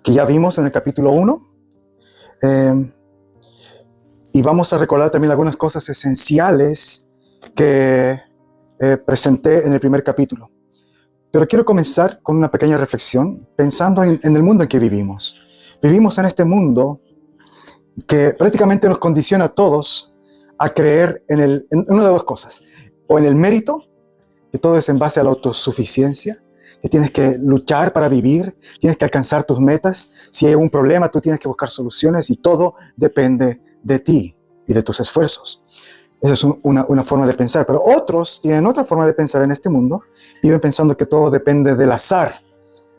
que ya vimos en el capítulo 1. Y vamos a recordar también algunas cosas esenciales que presenté en el primer capítulo. Pero quiero comenzar con una pequeña reflexión, pensando en el mundo en que vivimos. Vivimos en este mundo que prácticamente nos condiciona a todos a creer en una de dos cosas. O en el mérito, que todo es en base a la autosuficiencia, que tienes que luchar para vivir, tienes que alcanzar tus metas. Si hay un problema, tú tienes que buscar soluciones y todo depende de ti y de tus esfuerzos. Esa es una forma de pensar. Pero otros tienen otra forma de pensar en este mundo. Viven pensando que todo depende del azar,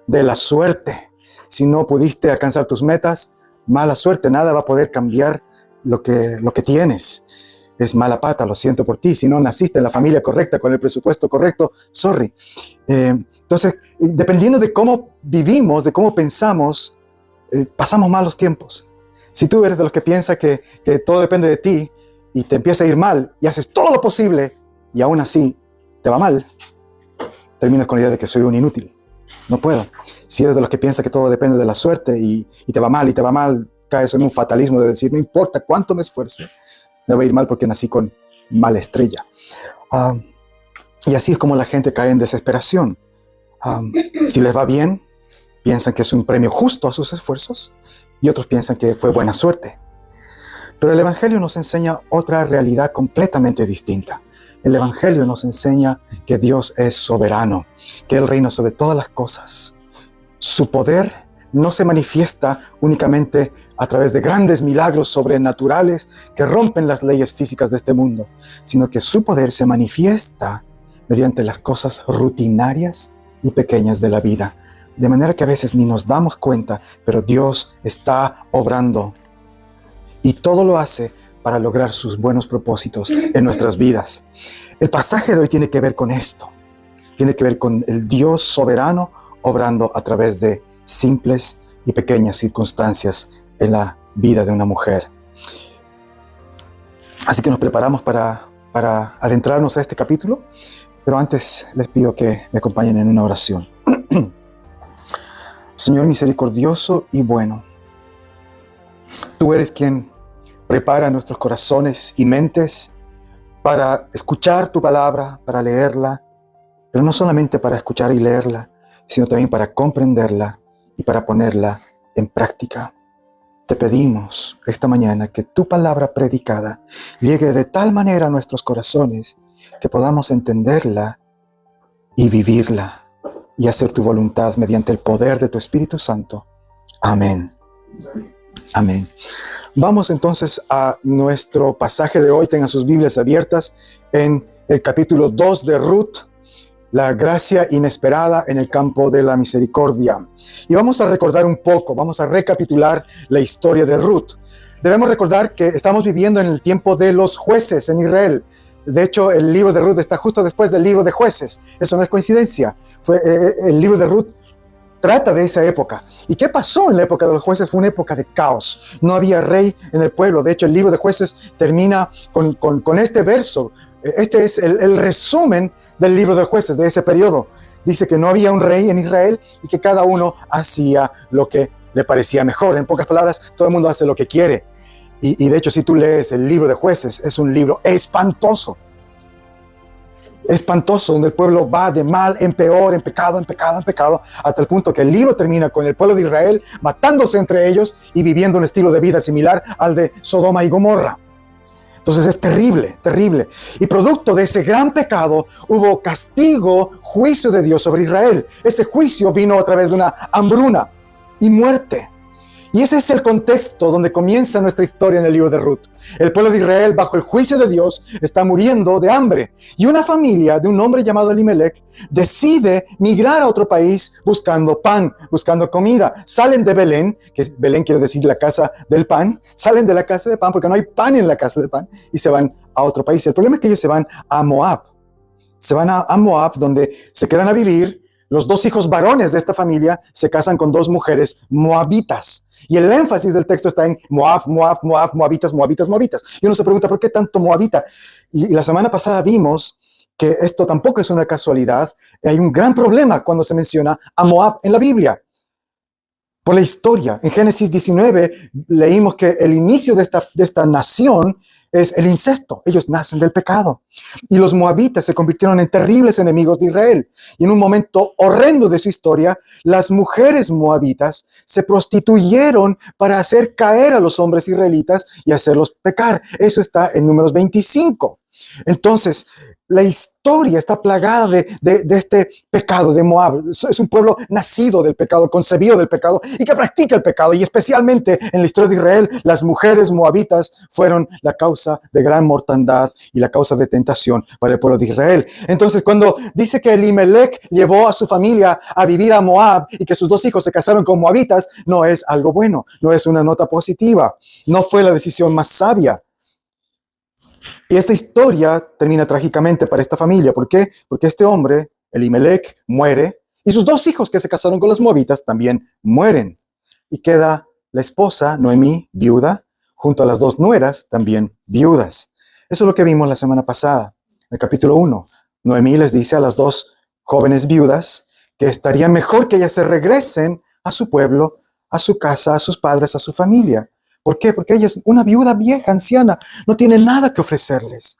de la suerte. Si no pudiste alcanzar tus metas, mala suerte, nada va a poder cambiar lo que tienes. Es mala pata, lo siento por ti. Si no naciste en la familia correcta, con el presupuesto correcto, sorry. Entonces, dependiendo de cómo vivimos, de cómo pensamos, pasamos malos tiempos. Si tú eres de los que piensa que todo depende de ti y te empieza a ir mal y haces todo lo posible y aún así te va mal, terminas con la idea de que soy un inútil. No puedo. Si eres de los que piensa que todo depende de la suerte y te va mal, caes en un fatalismo de decir, no importa cuánto me esfuerce, me va a ir mal porque nací con mala estrella. Y así es como la gente cae en desesperación. Si les va bien, piensan que es un premio justo a sus esfuerzos y otros piensan que fue buena suerte. Pero el Evangelio nos enseña otra realidad completamente distinta. El Evangelio nos enseña que Dios es soberano, que Él reina sobre todas las cosas. Su poder no se manifiesta únicamente a través de grandes milagros sobrenaturales que rompen las leyes físicas de este mundo, sino que su poder se manifiesta mediante las cosas rutinarias y pequeñas de la vida. De manera que a veces ni nos damos cuenta, pero Dios está obrando. Y todo lo hace para lograr sus buenos propósitos en nuestras vidas. El pasaje de hoy tiene que ver con esto. Tiene que ver con el Dios soberano obrando a través de simples y pequeñas circunstancias en la vida de una mujer. Así que nos preparamos para adentrarnos a este capítulo, pero antes les pido que me acompañen en una oración. Señor misericordioso y bueno, tú eres quien prepara nuestros corazones y mentes para escuchar tu palabra, para leerla, pero no solamente para escuchar y leerla, sino también para comprenderla y para ponerla en práctica. Te pedimos esta mañana que tu palabra predicada llegue de tal manera a nuestros corazones que podamos entenderla y vivirla y hacer tu voluntad mediante el poder de tu Espíritu Santo. Amén. Amén. Vamos entonces a nuestro pasaje de hoy. Tengan sus Biblias abiertas en el capítulo 2 de Ruth, la gracia inesperada en el campo de la misericordia. Y vamos a recordar un poco, vamos a recapitular la historia de Ruth. Debemos recordar que estamos viviendo en el tiempo de los jueces en Israel. De hecho, el libro de Ruth está justo después del libro de Jueces. Eso no es coincidencia. El libro de Ruth trata de esa época. ¿Y qué pasó en la época de los jueces? Fue una época de caos. No había rey en el pueblo. De hecho, el libro de Jueces termina con este verso. Este es el resumen del libro de Jueces, de ese periodo. Dice que no había un rey en Israel y que cada uno hacía lo que le parecía mejor. En pocas palabras, todo el mundo hace lo que quiere. Y de hecho, si tú lees el libro de Jueces, es un libro espantoso. Espantoso, donde el pueblo va de mal en peor, en pecado, hasta el punto que el libro termina con el pueblo de Israel matándose entre ellos y viviendo un estilo de vida similar al de Sodoma y Gomorra. Entonces es terrible, terrible. Y producto de ese gran pecado hubo castigo, juicio de Dios sobre Israel. Ese juicio vino a través de una hambruna y muerte. Y ese es el contexto donde comienza nuestra historia en el libro de Ruth. El pueblo de Israel, bajo el juicio de Dios, está muriendo de hambre. Y una familia de un hombre llamado Elimelech decide migrar a otro país buscando pan, buscando comida. Salen de Belén, que Belén quiere decir la casa del pan. Salen de la casa del pan porque no hay pan en la casa del pan y se van a otro país. El problema es que ellos se van a Moab. Se van a Moab, donde se quedan a vivir. Los dos hijos varones de esta familia se casan con dos mujeres moabitas. Y el énfasis del texto está en Moab, moabitas. Y uno se pregunta, ¿por qué tanto moabita? Y la semana pasada vimos que esto tampoco es una casualidad. Hay un gran problema cuando se menciona a Moab en la Biblia. por la historia. En Génesis 19 leímos que el inicio de esta nación es el incesto. Ellos nacen del pecado. Y los moabitas se convirtieron en terribles enemigos de Israel. Y en un momento horrendo de su historia, las mujeres moabitas se prostituyeron para hacer caer a los hombres israelitas y hacerlos pecar. Eso está en Números 25. Entonces, la historia está plagada de este pecado de Moab. Es un pueblo nacido del pecado, concebido del pecado y que practica el pecado. Y especialmente en la historia de Israel, las mujeres moabitas fueron la causa de gran mortandad y la causa de tentación para el pueblo de Israel. Entonces, cuando dice que Elimelech llevó a su familia a vivir a Moab y que sus 2 hijos se casaron con moabitas, no es algo bueno, no es una nota positiva. No fue la decisión más sabia. Y esta historia termina trágicamente para esta familia. ¿Por qué? Porque este hombre, Elimelech, muere y sus 2 hijos que se casaron con los moabitas también mueren. Y queda la esposa, Noemí, viuda, junto a las 2 nueras, también viudas. Eso es lo que vimos la semana pasada, en el capítulo 1. Noemí les dice a las 2 jóvenes viudas que estaría mejor que ellas se regresen a su pueblo, a su casa, a sus padres, a su familia. ¿Por qué? Porque ella es una viuda vieja, anciana, no tiene nada que ofrecerles.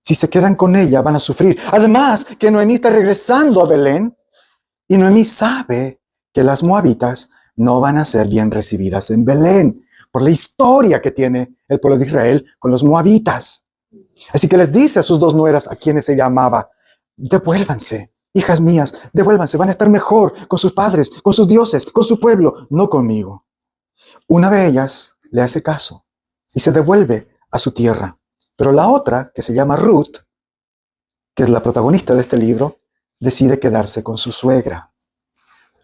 Si se quedan con ella, van a sufrir. Además, que Noemí está regresando a Belén y Noemí sabe que las moabitas no van a ser bien recibidas en Belén por la historia que tiene el pueblo de Israel con los moabitas. Así que les dice a sus 2 nueras, a quienes ella amaba, devuélvanse, hijas mías, devuélvanse, van a estar mejor con sus padres, con sus dioses, con su pueblo, no conmigo. Una de ellas le hace caso y se devuelve a su tierra. Pero la otra, que se llama Ruth, que es la protagonista de este libro, decide quedarse con su suegra.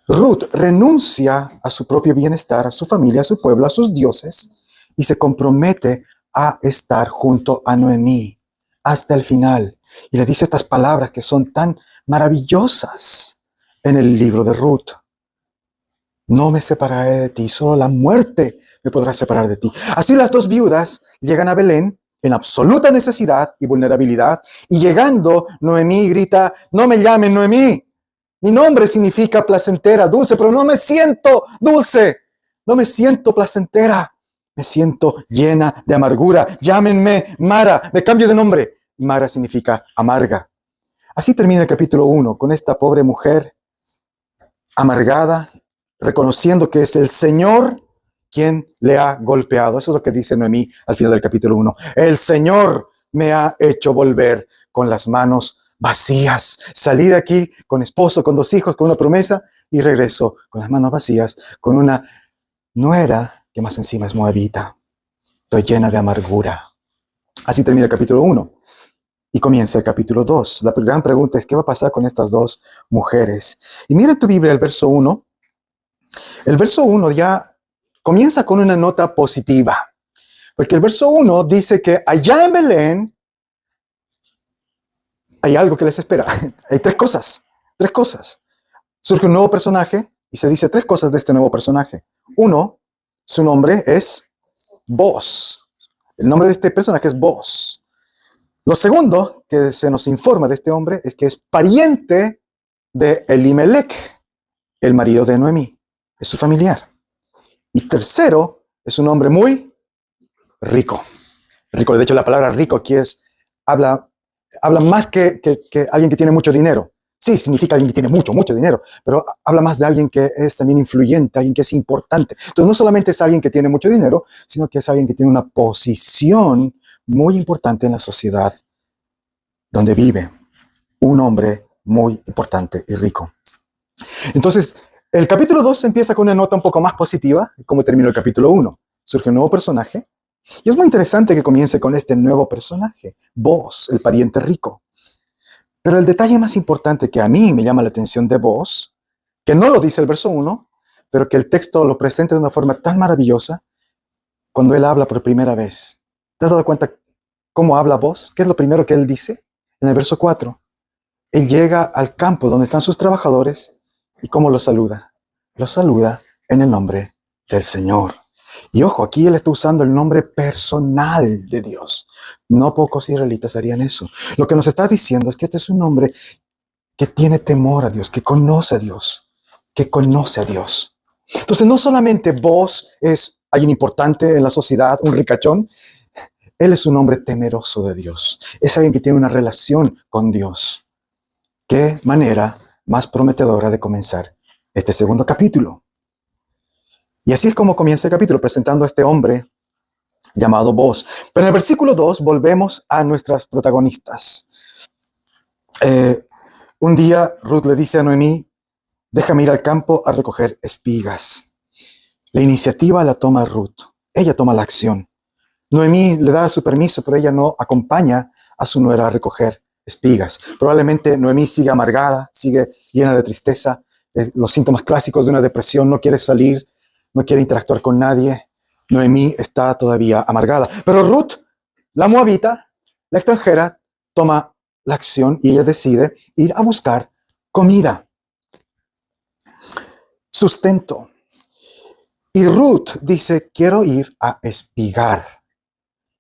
Ruth renuncia a su propio bienestar, a su familia, a su pueblo, a sus dioses, y se compromete a estar junto a Noemí hasta el final. Y le dice estas palabras que son tan maravillosas en el libro de Ruth. No me separaré de ti, solo la muerte me podrá separar de ti. Así las 2 viudas llegan a Belén en absoluta necesidad y vulnerabilidad, y llegando, Noemí grita, no me llamen Noemí. Mi nombre significa placentera, dulce, pero no me siento dulce, no me siento placentera, me siento llena de amargura. Llámenme Mara, me cambio de nombre. Mara significa amarga. Así termina el capítulo 1, con esta pobre mujer amargada, reconociendo que es el Señor quien le ha golpeado. Eso es lo que dice Noemí al final del capítulo 1. El Señor me ha hecho volver con las manos vacías. Salí de aquí con esposo, con 2 hijos, con una promesa, y regreso con las manos vacías, con una nuera que más encima es moabita. Estoy llena de amargura. Así termina el capítulo 1. Y comienza el capítulo 2. La gran pregunta es, ¿qué va a pasar con estas 2 mujeres? Y mira en tu Biblia el verso 1. El verso 1 ya comienza con una nota positiva. Porque el verso 1 dice que allá en Belén hay algo que les espera. Hay 3 cosas. 3 cosas. Surge un nuevo personaje y se dice 3 cosas de este nuevo personaje. 1, su nombre es Boaz. El nombre de este personaje es Boaz. Lo segundo que se nos informa de este hombre es que es pariente de Elimelech, el marido de Noemí. Es su familiar. Y tercero, es un hombre muy rico. Rico, de hecho, la palabra rico aquí habla más que alguien que tiene mucho dinero. Sí, significa alguien que tiene mucho dinero, pero habla más de alguien que es también influyente, alguien que es importante. Entonces, no solamente es alguien que tiene mucho dinero, sino que es alguien que tiene una posición muy importante en la sociedad donde vive. Un hombre muy importante y rico. Entonces, el capítulo 2 empieza con una nota un poco más positiva, como terminó el capítulo 1. Surge un nuevo personaje. Y es muy interesante que comience con este nuevo personaje, Boaz, el pariente rico. Pero el detalle más importante que a mí me llama la atención de Boaz, que no lo dice el verso 1, pero que el texto lo presenta de una forma tan maravillosa, cuando él habla por primera vez. ¿Te has dado cuenta cómo habla Boaz? ¿Qué es lo primero que él dice? En el verso 4, él llega al campo donde están sus trabajadores y ¿cómo los saluda? Los saluda en el nombre del Señor. Y ojo, aquí él está usando el nombre personal de Dios. No pocos israelitas harían eso. Lo que nos está diciendo es que este es un hombre que tiene temor a Dios, que conoce a Dios, que conoce a Dios. Entonces, no solamente Boaz es alguien importante en la sociedad, un ricachón, él es un hombre temeroso de Dios. Es alguien que tiene una relación con Dios. ¿Qué manera más prometedora de comenzar este segundo capítulo? Y así es como comienza el capítulo, presentando a este hombre llamado Boaz. Pero en el versículo 2 volvemos a nuestras protagonistas. Un día Ruth le dice a Noemí, déjame ir al campo a recoger espigas. La iniciativa la toma Ruth. Ella toma la acción. Noemí le da su permiso, pero ella no acompaña a su nuera a recoger espigas. Probablemente Noemí sigue amargada, sigue llena de tristeza, los síntomas clásicos de una depresión, no quiere salir, no quiere interactuar con nadie. Noemí está todavía amargada. Pero Ruth, la moabita, la extranjera, toma la acción y ella decide ir a buscar comida, sustento. Y Ruth dice, quiero ir a espigar.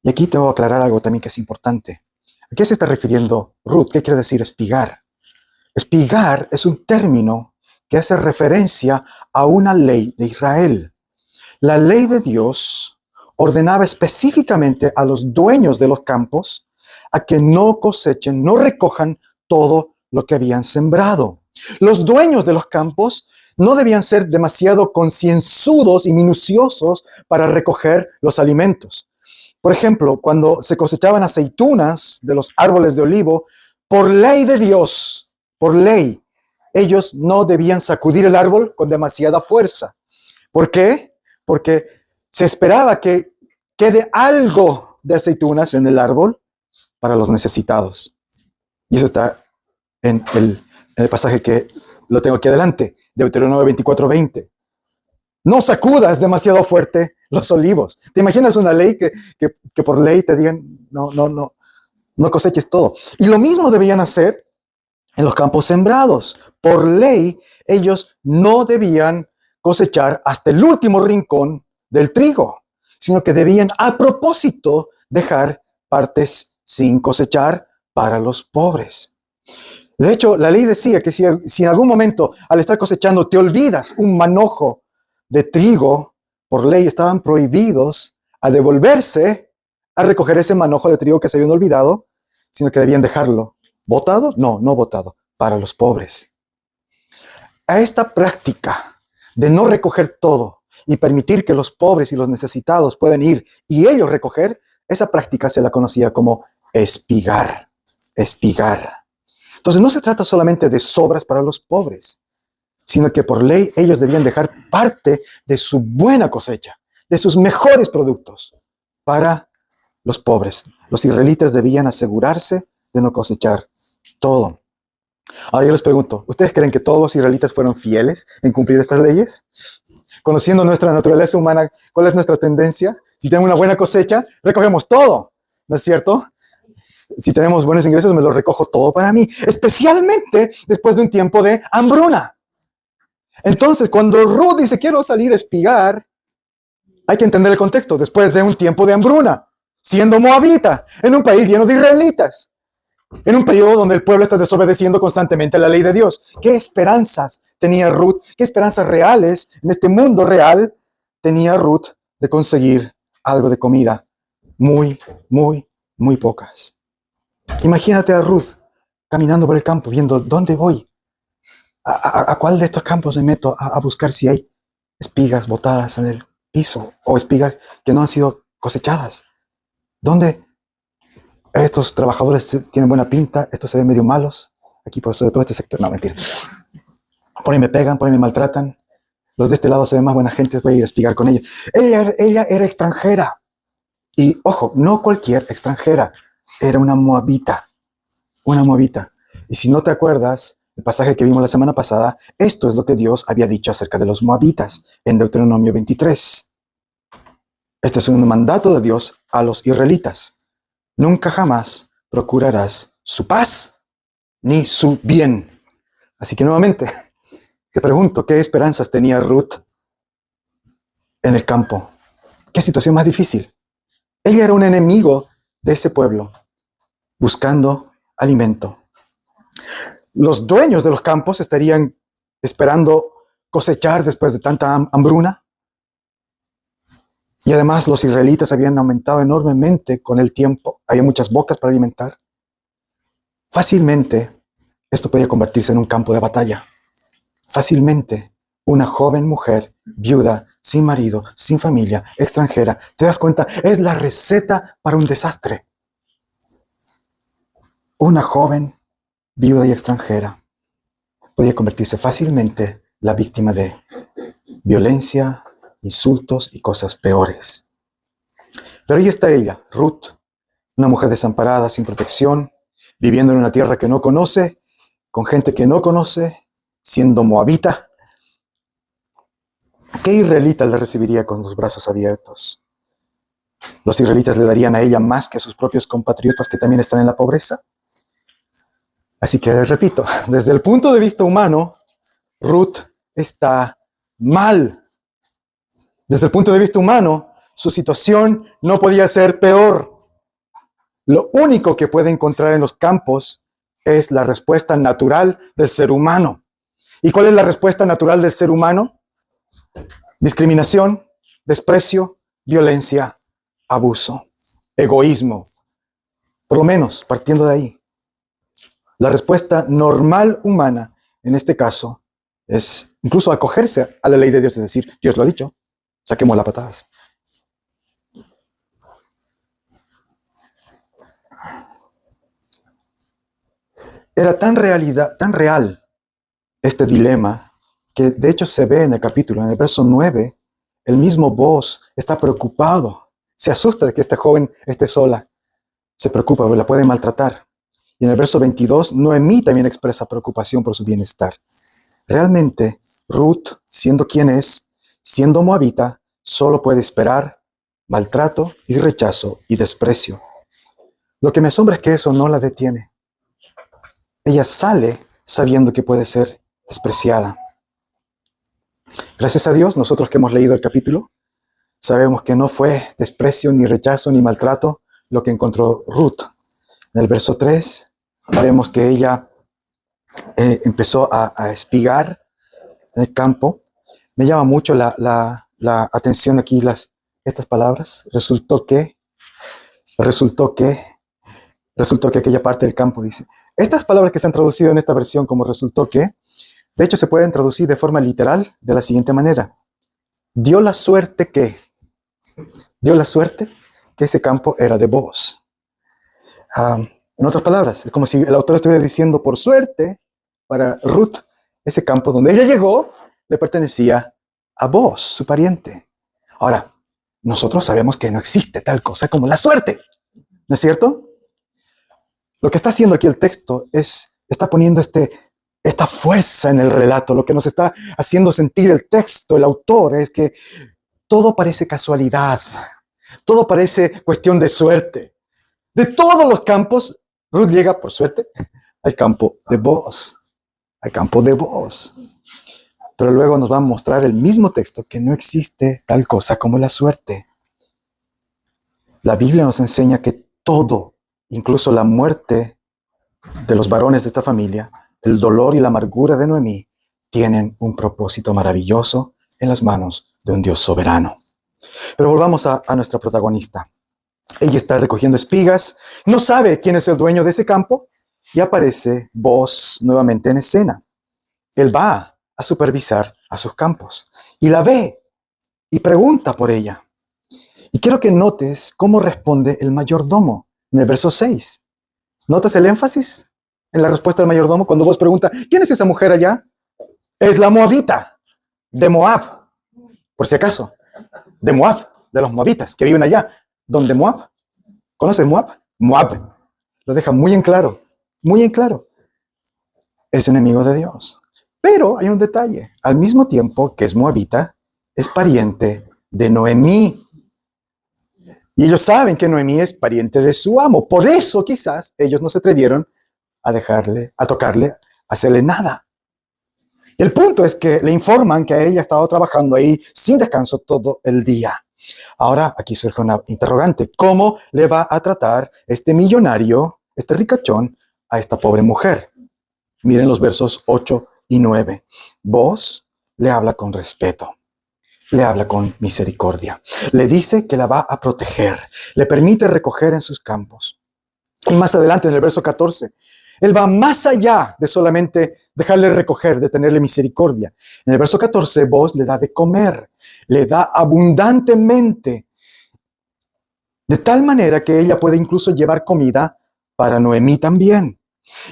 Y aquí tengo que aclarar algo también que es importante. ¿A qué se está refiriendo Ruth? ¿Qué quiere decir espigar? Espigar es un término que hace referencia a una ley de Israel. La ley de Dios ordenaba específicamente a los dueños de los campos a que no cosechen, no recojan todo lo que habían sembrado. Los dueños de los campos no debían ser demasiado concienzudos y minuciosos para recoger los alimentos. Por ejemplo, cuando se cosechaban aceitunas de los árboles de olivo, por ley de Dios, por ley, ellos no debían sacudir el árbol con demasiada fuerza. ¿Por qué? Porque se esperaba que quede algo de aceitunas en el árbol para los necesitados. Y eso está en el pasaje que lo tengo aquí adelante, Deuteronomio 24:20. No sacudas demasiado fuerte los olivos. ¿Te imaginas una ley que por ley te digan, no coseches todo? Y lo mismo debían hacer en los campos sembrados. Por ley, ellos no debían cosechar hasta el último rincón del trigo, sino que debían a propósito dejar partes sin cosechar para los pobres. De hecho, la ley decía que si en algún momento al estar cosechando te olvidas un manojo de trigo, por ley estaban prohibidos a devolverse a recoger ese manojo de trigo que se habían olvidado, sino que debían dejarlo. ¿Botado? No botado, para los pobres. A esta práctica de no recoger todo y permitir que los pobres y los necesitados puedan ir y ellos recoger, esa práctica se la conocía como espigar. Espigar. Entonces no se trata solamente de sobras para los pobres, sino que por ley ellos debían dejar parte de su buena cosecha, de sus mejores productos, para los pobres. Los israelitas debían asegurarse de no cosechar todo. Ahora yo les pregunto, ¿ustedes creen que todos los israelitas fueron fieles en cumplir estas leyes? Conociendo nuestra naturaleza humana, ¿cuál es nuestra tendencia? Si tenemos una buena cosecha, recogemos todo, ¿no es cierto? Si tenemos buenos ingresos, me lo recojo todo para mí, especialmente después de un tiempo de hambruna. Entonces, cuando Ruth dice, quiero salir a espigar, hay que entender el contexto. Después de un tiempo de hambruna, siendo moabita, en un país lleno de israelitas, en un periodo donde el pueblo está desobedeciendo constantemente la ley de Dios. ¿Qué esperanzas tenía Ruth? ¿Qué esperanzas reales en este mundo real tenía Ruth de conseguir algo de comida? Muy pocas. Imagínate a Ruth caminando por el campo, viendo dónde voy, a cuál de estos campos me meto a buscar si hay espigas botadas en el piso o espigas que no han sido cosechadas. ¿Dónde estos trabajadores tienen buena pinta? Estos se ven medio malos. Aquí, por sobre todo este sector. No, mentira. Por ahí me pegan, por ahí me maltratan. Los de este lado se ven más buena gente, voy a ir a espigar con ellos. Ella era extranjera. Y, ojo, no cualquier extranjera. Era una moabita. Una moabita. Y si no te acuerdas, el pasaje que vimos la semana pasada, esto es lo que Dios había dicho acerca de los moabitas en Deuteronomio 23. Este es un mandato de Dios a los israelitas. Nunca jamás procurarás su paz ni su bien. Así que nuevamente, te pregunto, ¿qué esperanzas tenía Ruth en el campo? ¿Qué situación más difícil? Ella era un enemigo de ese pueblo, buscando alimento. Los dueños de los campos estarían esperando cosechar después de tanta hambruna. Y además los israelitas habían aumentado enormemente con el tiempo. Había muchas bocas para alimentar. Fácilmente esto podía convertirse en un campo de batalla. Fácilmente una joven mujer, viuda, sin marido, sin familia, extranjera. ¿Te das cuenta? Es la receta para un desastre. Una joven, viuda y extranjera podía convertirse fácilmente la víctima de violencia, insultos y cosas peores. Pero ahí está ella, Ruth, una mujer desamparada, sin protección, viviendo en una tierra que no conoce, con gente que no conoce, siendo moabita. ¿Qué israelita le recibiría con los brazos abiertos? ¿Los israelitas le darían a ella más que a sus propios compatriotas que también están en la pobreza? Así que, repito, desde el punto de vista humano, Ruth está mal. Desde el punto de vista humano, su situación no podía ser peor. Lo único que puede encontrar en los campos es la respuesta natural del ser humano. ¿Y cuál es la respuesta natural del ser humano? Discriminación, desprecio, violencia, abuso, egoísmo. Por lo menos, partiendo de ahí. La respuesta normal humana, en este caso, es incluso acogerse a la ley de Dios, es decir, Dios lo ha dicho, saquemos las patadas. Era tan real este dilema, que de hecho se ve en el capítulo, en el verso 9, el mismo Boaz está preocupado, se asusta de que esta joven esté sola, se preocupa porque la puede maltratar. Y en el verso 22, Noemí también expresa preocupación por su bienestar. Realmente, Ruth, siendo quien es, siendo moabita, solo puede esperar maltrato y rechazo y desprecio. Lo que me asombra es que eso no la detiene. Ella sale sabiendo que puede ser despreciada. Gracias a Dios, nosotros que hemos leído el capítulo, sabemos que no fue desprecio, ni rechazo, ni maltrato lo que encontró Ruth. En el verso 3 vemos que ella empezó a espigar en el campo. Me llama mucho la atención aquí estas palabras. Resultó que aquella parte del campo dice. Estas palabras que se han traducido en esta versión como resultó que, de hecho se pueden traducir de forma literal de la siguiente manera. Dio la suerte que ese campo era de Boaz. En otras palabras, es como si el autor estuviera diciendo, por suerte, para Ruth, ese campo donde ella llegó, le pertenecía a Boaz, su pariente. Ahora, nosotros sabemos que no existe tal cosa como la suerte, ¿no es cierto? Lo que está haciendo aquí el texto está poniendo esta fuerza en el relato. Lo que nos está haciendo sentir el texto, el autor, es que todo parece casualidad, todo parece cuestión de suerte. De todos los campos, Ruth llega, por suerte, al campo de Boaz. Pero luego nos va a mostrar el mismo texto que no existe tal cosa como la suerte. La Biblia nos enseña que todo, incluso la muerte de los varones de esta familia, el dolor y la amargura de Noemí, tienen un propósito maravilloso en las manos de un Dios soberano. Pero volvamos a nuestra protagonista. Ella está recogiendo espigas, no sabe quién es el dueño de ese campo, y aparece Boaz nuevamente en escena. Él va a supervisar a sus campos, y la ve, y pregunta por ella. Y quiero que notes cómo responde el mayordomo en el verso 6. ¿Notas el énfasis en la respuesta del mayordomo cuando Boaz pregunta, ¿quién es esa mujer allá? Es la moabita, de Moab, por si acaso, de Moab, de los moabitas que viven allá. ¿Dónde Moab? ¿Conoces Moab? Moab. Lo deja muy en claro, muy en claro. Es enemigo de Dios. Pero hay un detalle. Al mismo tiempo que es moabita, es pariente de Noemí. Y ellos saben que Noemí es pariente de su amo. Por eso quizás ellos no se atrevieron a tocarle, a hacerle nada. El punto es que le informan que ella ha estado trabajando ahí sin descanso todo el día. Ahora aquí surge una interrogante. ¿Cómo le va a tratar este millonario, este ricachón, a esta pobre mujer? Miren los versos 8 y 9. Boaz le habla con respeto, le habla con misericordia. Le dice que la va a proteger, le permite recoger en sus campos. Y más adelante, en el verso 14, él va más allá de solamente dejarle recoger, de tenerle misericordia. En el verso 14, Boaz le da de comer, le da abundantemente, de tal manera que ella puede incluso llevar comida para Noemí también.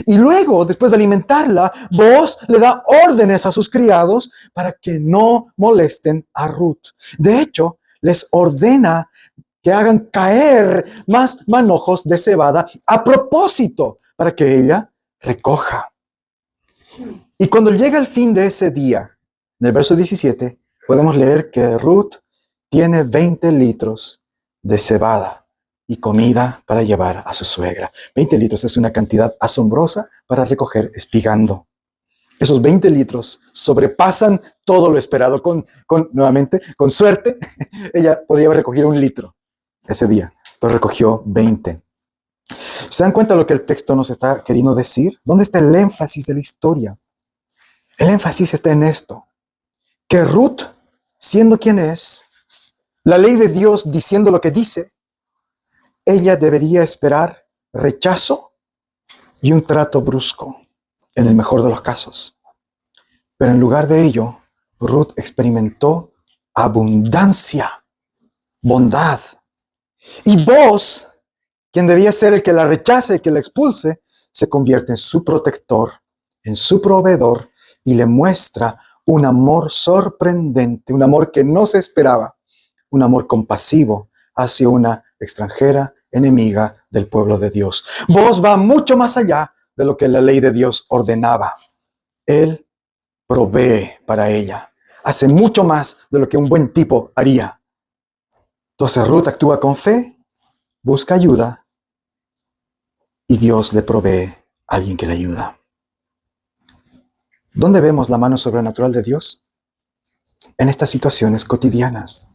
Y luego, después de alimentarla, Boaz le da órdenes a sus criados para que no molesten a Ruth. De hecho, les ordena que hagan caer más manojos de cebada a propósito para que ella recoja. Y cuando llega el fin de ese día, en el verso 17, podemos leer que Ruth tiene 20 litros de cebada y comida para llevar a su suegra. 20 litros es una cantidad asombrosa para recoger espigando. Esos 20 litros sobrepasan todo lo esperado. Nuevamente, con suerte, ella podía haber recogido 1 litro ese día, pero recogió 20. ¿Se dan cuenta de lo que el texto nos está queriendo decir? ¿Dónde está el énfasis de la historia? El énfasis está en esto, que Ruth, siendo quien es, la ley de Dios diciendo lo que dice, ella debería esperar rechazo y un trato brusco, en el mejor de los casos. Pero en lugar de ello, Ruth experimentó abundancia, bondad. Y Boaz, quien debía ser el que la rechace y que la expulse, se convierte en su protector, en su proveedor, y le muestra un amor sorprendente, un amor que no se esperaba, un amor compasivo hacia una extranjera enemiga del pueblo de Dios. Boaz va mucho más allá de lo que la ley de Dios ordenaba. Él provee para ella, hace mucho más de lo que un buen tipo haría. Entonces Ruth actúa con fe, busca ayuda y Dios le provee a alguien que le ayuda. ¿Dónde vemos la mano sobrenatural de Dios? En estas situaciones cotidianas,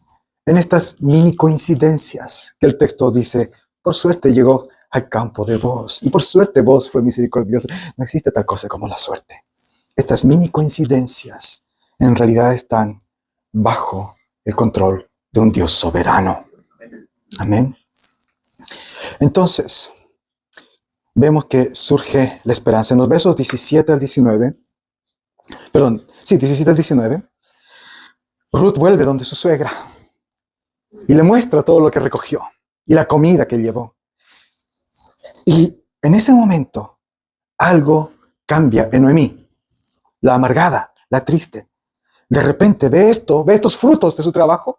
en estas mini coincidencias que el texto dice, por suerte llegó al campo de Boaz, y por suerte Boaz fue misericordioso. No existe tal cosa como la suerte. Estas mini coincidencias en realidad están bajo el control de un Dios soberano. Amén. Entonces, vemos que surge la esperanza. En los versos 17 al 19, 17 al 19, Ruth vuelve donde su suegra y le muestra todo lo que recogió y la comida que llevó. Y en ese momento, algo cambia en Noemí, la amargada, la triste. De repente ve estos frutos de su trabajo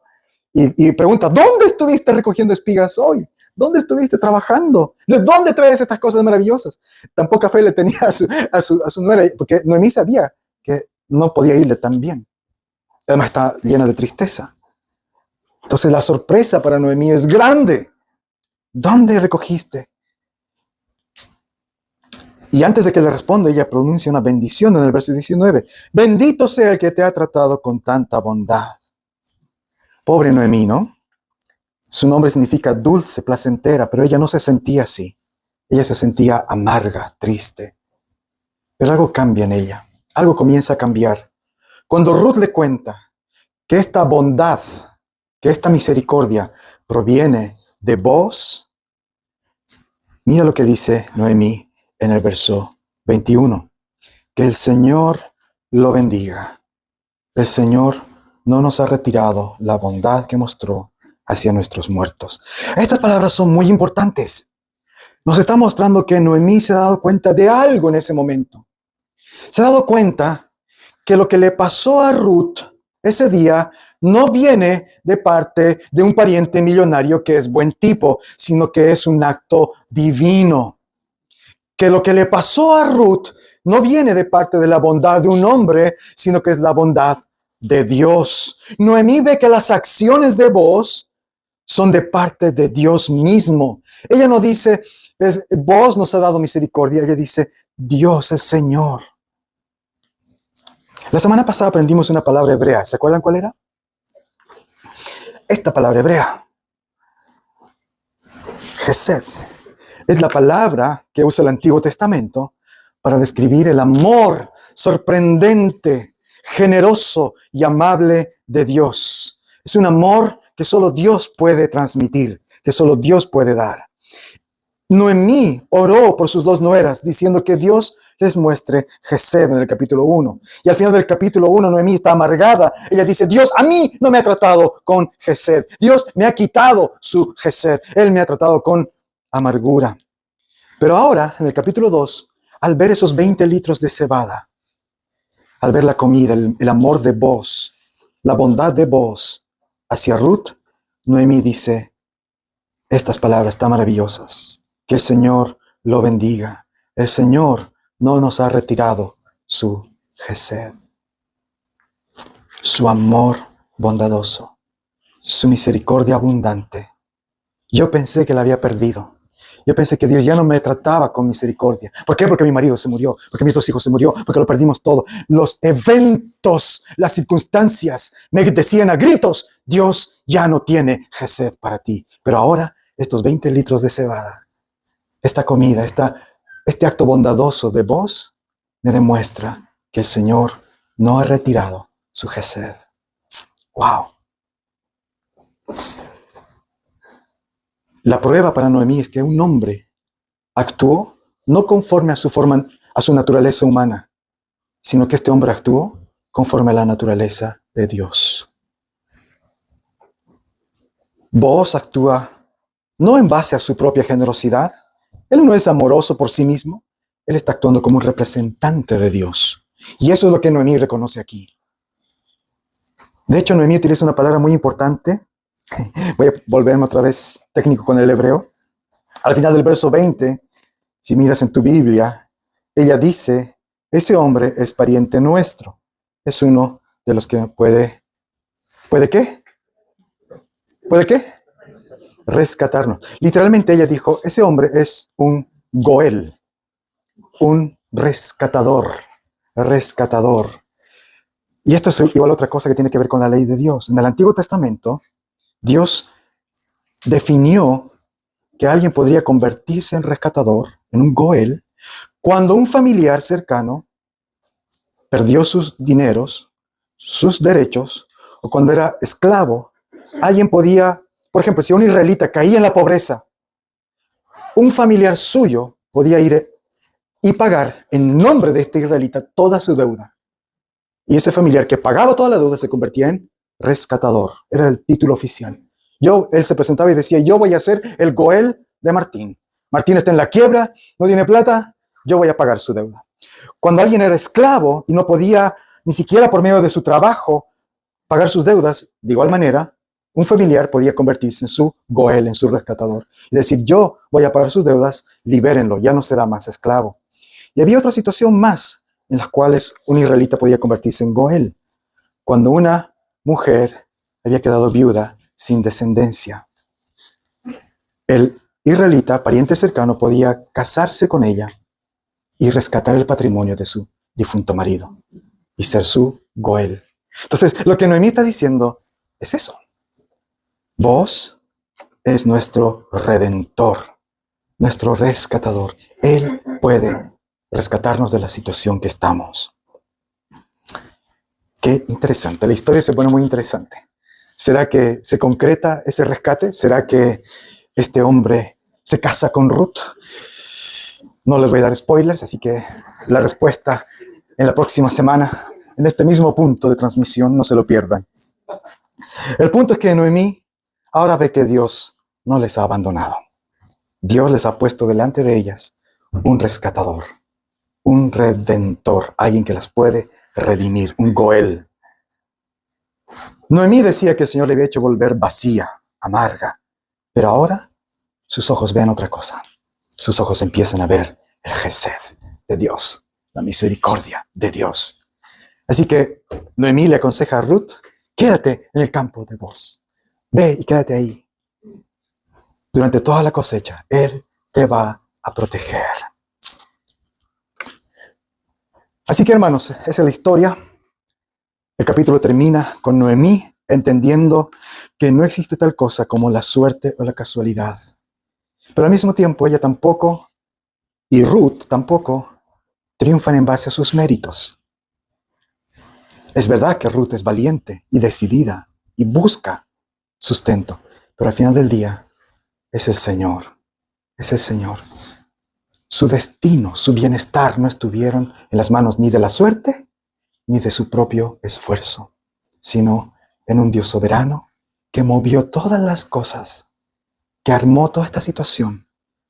y pregunta, ¿dónde estuviste recogiendo espigas hoy? ¿Dónde estuviste trabajando? ¿De dónde traes estas cosas maravillosas? Tan poca fe le tenía a su nuera, porque Noemí sabía que no podía irle tan bien. Además está llena de tristeza. Entonces la sorpresa para Noemí es grande. ¿Dónde recogiste? Y antes de que le responda, ella pronuncia una bendición en el verso 19. Bendito sea el que te ha tratado con tanta bondad. Pobre Noemí, ¿no? Su nombre significa dulce, placentera, pero ella no se sentía así. Ella se sentía amarga, triste. Pero algo cambia en ella. Algo comienza a cambiar. Cuando Ruth le cuenta que esta bondad, que esta misericordia proviene de Boaz, mira lo que dice Noemí en el verso 21. Que el Señor lo bendiga. El Señor no nos ha retirado la bondad que mostró hacia nuestros muertos. Estas palabras son muy importantes. Nos está mostrando que Noemí se ha dado cuenta de algo en ese momento. Se ha dado cuenta que lo que le pasó a Ruth ese día no viene de parte de un pariente millonario que es buen tipo, sino que es un acto divino. Que lo que le pasó a Ruth no viene de parte de la bondad de un hombre, sino que es la bondad de Dios. Noemí ve que las acciones de Boaz son de parte de Dios mismo. Ella no dice, Boaz nos ha dado misericordia. Ella dice, Dios es Señor. La semana pasada aprendimos una palabra hebrea. ¿Se acuerdan cuál era? Esta palabra hebrea. Gesed. Es la palabra que usa el Antiguo Testamento para describir el amor sorprendente, generoso y amable de Dios. Es un amor que solo Dios puede transmitir, que solo Dios puede dar. Noemí oró por sus 2 nueras, diciendo que Dios les muestre Gesed en el capítulo 1. Y al final del capítulo 1, Noemí está amargada. Ella dice, Dios a mí no me ha tratado con Gesed. Dios me ha quitado su Gesed. Él me ha tratado con amargura. Pero ahora, en el capítulo 2, al ver esos 20 litros de cebada, al ver la comida, el amor de Boaz, la bondad de Boaz hacia Ruth, Noemí dice estas palabras tan maravillosas. Que el Señor lo bendiga. El Señor no nos ha retirado su Gesed, su amor bondadoso, su misericordia abundante. Yo pensé que la había perdido. Yo pensé que Dios ya no me trataba con misericordia. ¿Por qué? Porque mi marido se murió, porque mis 2 hijos se murieron, porque lo perdimos todo. Los eventos, las circunstancias me decían a gritos, Dios ya no tiene Gesed para ti. Pero ahora, estos 20 litros de cebada, esta comida, este acto bondadoso de Boaz, me demuestra que el Señor no ha retirado su Gesed. ¡Wow! La prueba para Noemí es que un hombre actuó no conforme a su naturaleza humana, sino que este hombre actuó conforme a la naturaleza de Dios. Boaz actúa no en base a su propia generosidad. Él no es amoroso por sí mismo. Él está actuando como un representante de Dios. Y eso es lo que Noemí reconoce aquí. De hecho, Noemí utiliza una palabra muy importante. Voy a volverme otra vez técnico con el hebreo. Al final del verso 20, si miras en tu Biblia, ella dice, ese hombre es pariente nuestro. Es uno de los que ¿puede qué? ¿Puede qué? Rescatarnos. Literalmente ella dijo, ese hombre es un Goel, un rescatador. Y esto es igual a otra cosa que tiene que ver con la ley de Dios. En el Antiguo Testamento, Dios definió que alguien podría convertirse en rescatador, en un Goel, cuando un familiar cercano perdió sus dineros, sus derechos, o cuando era esclavo, alguien podía, por ejemplo, si un israelita caía en la pobreza, un familiar suyo podía ir y pagar en nombre de este israelita toda su deuda. Y ese familiar que pagaba toda la deuda se convertía en rescatador. Era el título oficial. Él se presentaba y decía, yo voy a ser el Goel de Martín. Martín está en la quiebra, no tiene plata, yo voy a pagar su deuda. Cuando alguien era esclavo y no podía, ni siquiera por medio de su trabajo, pagar sus deudas, de igual manera, un familiar podía convertirse en su Goel, en su rescatador. Y decir, yo voy a pagar sus deudas, libérenlo, ya no será más esclavo. Y había otra situación más en las cuales un israelita podía convertirse en Goel. Cuando una mujer había quedado viuda sin descendencia. El israelita, pariente cercano, podía casarse con ella y rescatar el patrimonio de su difunto marido y ser su Goel. Entonces, lo que Noemí está diciendo es eso. Vos es nuestro redentor, nuestro rescatador. Él puede rescatarnos de la situación que estamos. Qué interesante. La historia se pone muy interesante. ¿Será que se concreta ese rescate? ¿Será que este hombre se casa con Ruth? No les voy a dar spoilers, así que la respuesta en la próxima semana, en este mismo punto de transmisión, no se lo pierdan. El punto es que Noemí ahora ve que Dios no les ha abandonado. Dios les ha puesto delante de ellas un rescatador, un redentor, alguien que las puede redimir, un Goel. Noemí decía que el Señor le había hecho volver vacía, amarga, pero ahora sus ojos ven otra cosa. Sus ojos empiezan a ver el Gesed de Dios, la misericordia de Dios. Así que Noemí le aconseja a Ruth, quédate en el campo de Boaz. Ve y quédate ahí. Durante toda la cosecha, Él te va a proteger. Así que, hermanos, esa es la historia. El capítulo termina con Noemí entendiendo que no existe tal cosa como la suerte o la casualidad. Pero al mismo tiempo, ella tampoco, y Ruth tampoco, triunfan en base a sus méritos. Es verdad que Ruth es valiente y decidida y busca sustento, pero al final del día es el Señor, es el Señor. Su destino, su bienestar no estuvieron en las manos ni de la suerte ni de su propio esfuerzo, sino en un Dios soberano que movió todas las cosas, que armó toda esta situación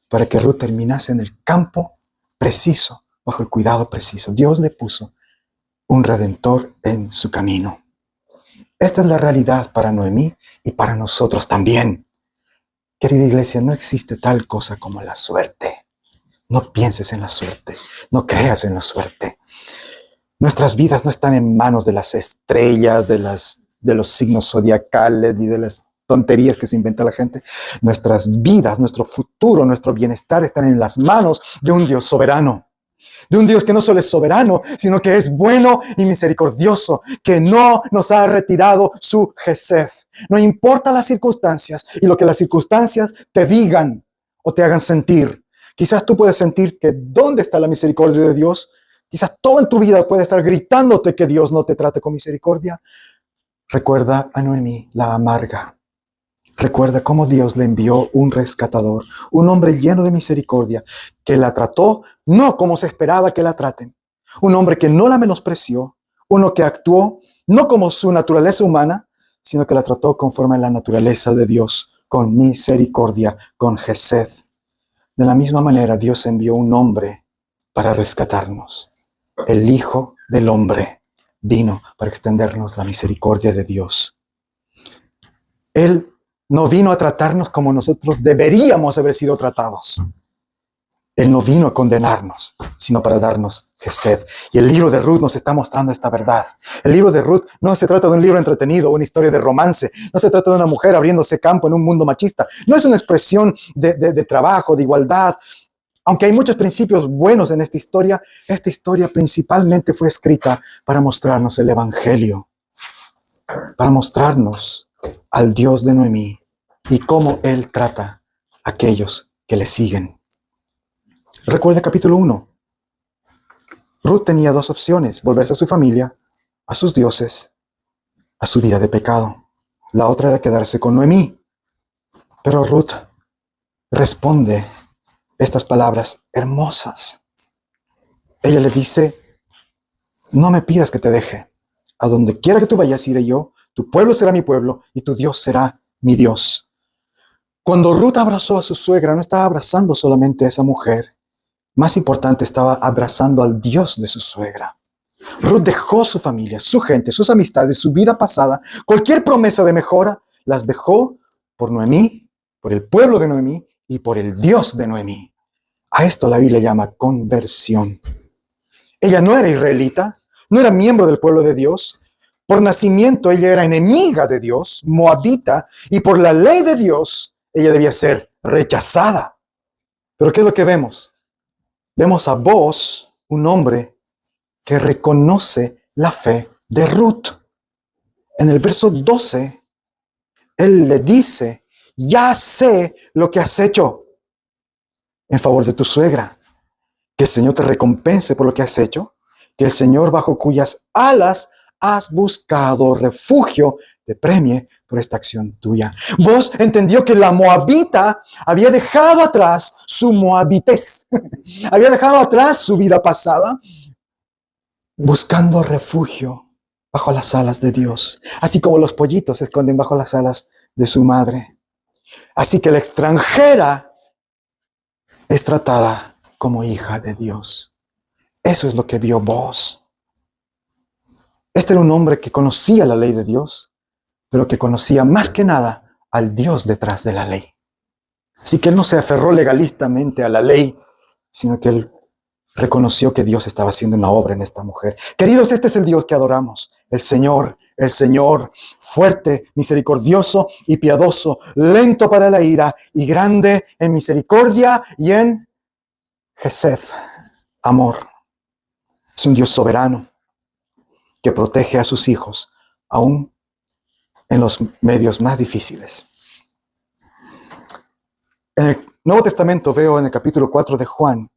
para que Ruth terminase en el campo preciso, bajo el cuidado preciso. Dios le puso un redentor en su camino. Esta es la realidad para Noemí y para nosotros también. Querida iglesia, no existe tal cosa como la suerte. No pienses en la suerte, no creas en la suerte. Nuestras vidas no están en manos de las estrellas, de los signos zodiacales, ni de las tonterías que se inventa la gente. Nuestras vidas, nuestro futuro, nuestro bienestar están en las manos de un Dios soberano. De un Dios que no solo es soberano, sino que es bueno y misericordioso, que no nos ha retirado su Gesed. No importa las circunstancias y lo que las circunstancias te digan o te hagan sentir. Quizás tú puedes sentir que ¿dónde está la misericordia de Dios? Quizás todo en tu vida puede estar gritándote que Dios no te trate con misericordia. Recuerda a Noemí, la amarga. Recuerda cómo Dios le envió un rescatador, un hombre lleno de misericordia, que la trató no como se esperaba que la traten. Un hombre que no la menospreció, uno que actuó no como su naturaleza humana, sino que la trató conforme a la naturaleza de Dios, con misericordia, con Gesed. De la misma manera, Dios envió un hombre para rescatarnos. El Hijo del Hombre vino para extendernos la misericordia de Dios. Él no vino a tratarnos como nosotros deberíamos haber sido tratados. Él no vino a condenarnos, sino para darnos Gesed. Y el libro de Ruth nos está mostrando esta verdad. El libro de Ruth no se trata de un libro entretenido, una historia de romance. No se trata de una mujer abriéndose campo en un mundo machista. No es una expresión de trabajo, de igualdad. Aunque hay muchos principios buenos en esta historia principalmente fue escrita para mostrarnos el Evangelio, para mostrarnos al Dios de Noemí y cómo Él trata a aquellos que le siguen. Recuerda capítulo 1. Ruth tenía dos opciones: volverse a su familia, a sus dioses, a su vida de pecado. La otra era quedarse con Noemí. Pero Ruth responde estas palabras hermosas. Ella le dice: no me pidas que te deje. A donde quiera que tú vayas, iré yo. Tu pueblo será mi pueblo y tu Dios será mi Dios. Cuando Ruth abrazó a su suegra, no estaba abrazando solamente a esa mujer. Más importante, estaba abrazando al Dios de su suegra. Ruth dejó su familia, su gente, sus amistades, su vida pasada. Cualquier promesa de mejora las dejó por Noemí, por el pueblo de Noemí y por el Dios de Noemí. A esto la Biblia llama conversión. Ella no era israelita, no era miembro del pueblo de Dios. Por nacimiento ella era enemiga de Dios, moabita, y por la ley de Dios ella debía ser rechazada. Pero ¿qué es lo que vemos? Vemos a Boaz, un hombre que reconoce la fe de Ruth. En el verso 12, él le dice: ya sé lo que has hecho en favor de tu suegra. Que el Señor te recompense por lo que has hecho. Que el Señor, bajo cuyas alas has buscado refugio, te premie por esta acción tuya. Vos entendió que la moabita había dejado atrás su moabitez. Había dejado atrás su vida pasada, buscando refugio bajo las alas de Dios. Así como los pollitos se esconden bajo las alas de su madre. Así que la extranjera es tratada como hija de Dios. Eso es lo que vio Boaz. Este era un hombre que conocía la ley de Dios, pero que conocía más que nada al Dios detrás de la ley. Así que él no se aferró legalistamente a la ley, sino que él reconoció que Dios estaba haciendo una obra en esta mujer. Queridos, este es el Dios que adoramos, el Señor, fuerte, misericordioso y piadoso, lento para la ira y grande en misericordia y en Gesed, amor. Es un Dios soberano que protege a sus hijos, aún en los medios más difíciles. En el Nuevo Testamento veo en el capítulo 4 de Juan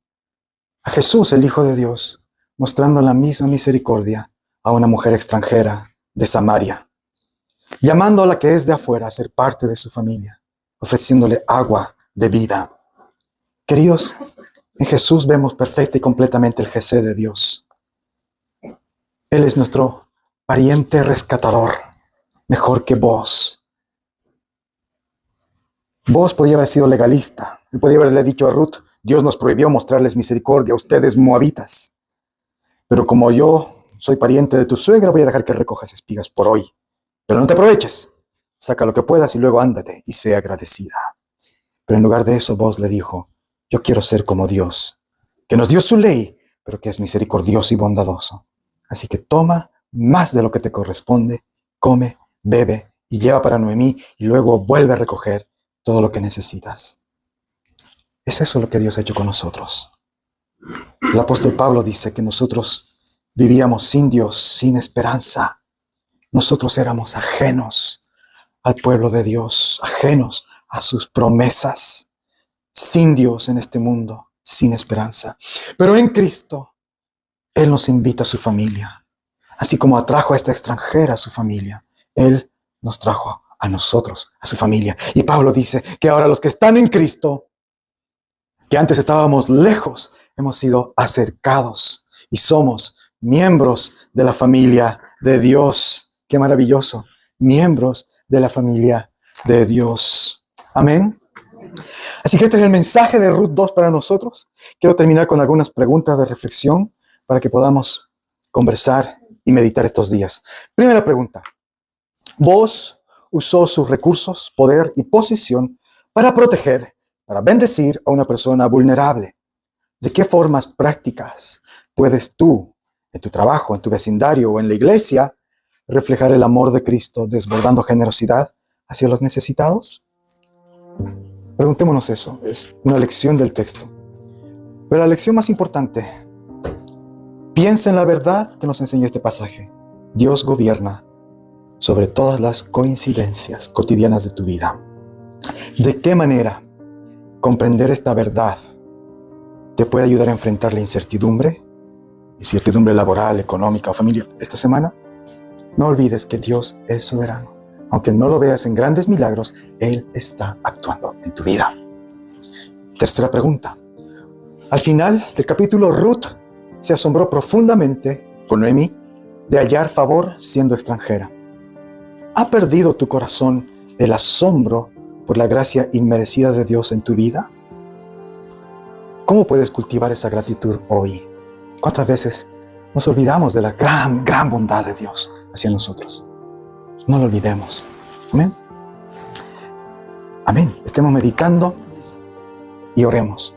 a Jesús, el Hijo de Dios, mostrando la misma misericordia a una mujer extranjera de Samaria, llamando a la que es de afuera a ser parte de su familia, ofreciéndole agua de vida. Queridos, en Jesús vemos perfecta y completamente el Jesé de Dios. Él es nuestro pariente rescatador, mejor que vos. Vos podía haber sido legalista. Él podía haberle dicho a Ruth, Dios nos prohibió mostrarles misericordia a ustedes moabitas. Pero como yo soy pariente de tu suegra, voy a dejar que recojas espigas por hoy. Pero no te aproveches. Saca lo que puedas y luego ándate y sea agradecida. Pero en lugar de eso, vos le dijo, yo quiero ser como Dios, que nos dio su ley, pero que es misericordioso y bondadoso. Así que toma más de lo que te corresponde, come, bebe y lleva para Noemí y luego vuelve a recoger todo lo que necesitas. Es eso lo que Dios ha hecho con nosotros. El apóstol Pablo dice que nosotros vivíamos sin Dios, sin esperanza. Nosotros éramos ajenos al pueblo de Dios, ajenos a sus promesas, sin Dios en este mundo, sin esperanza. Pero en Cristo, Él nos invita a su familia. Así como atrajo a esta extranjera a su familia, Él nos trajo a nosotros, a su familia. Y Pablo dice que ahora los que están en Cristo, que antes estábamos lejos, hemos sido acercados y somos miembros de la familia de Dios. ¡Qué maravilloso! Miembros de la familia de Dios. Amén. Así que este es el mensaje de Ruth 2 para nosotros. Quiero terminar con algunas preguntas de reflexión para que podamos conversar y meditar estos días. Primera pregunta. Vos usó sus recursos, poder y posición para proteger, para bendecir a una persona vulnerable. ¿De qué formas prácticas puedes tú, en tu trabajo, en tu vecindario o en la iglesia, reflejar el amor de Cristo desbordando generosidad hacia los necesitados? Preguntémonos eso. Es una lección del texto. Pero la lección más importante, piensa en la verdad que nos enseña este pasaje. Dios gobierna sobre todas las coincidencias cotidianas de tu vida. ¿De qué manera comprender esta verdad te puede ayudar a enfrentar la incertidumbre laboral, económica o familiar esta semana? No olvides que Dios es soberano. Aunque no lo veas en grandes milagros, Él está actuando en tu vida. Tercera pregunta. Al final del capítulo, Ruth se asombró profundamente con Noemí de hallar favor siendo extranjera. ¿Ha perdido tu corazón el asombro por la gracia inmerecida de Dios en tu vida? ¿Cómo puedes cultivar esa gratitud hoy? ¿Cuántas veces nos olvidamos de la gran bondad de Dios hacia nosotros? No lo olvidemos. Amén. Amén. Estemos meditando y oremos.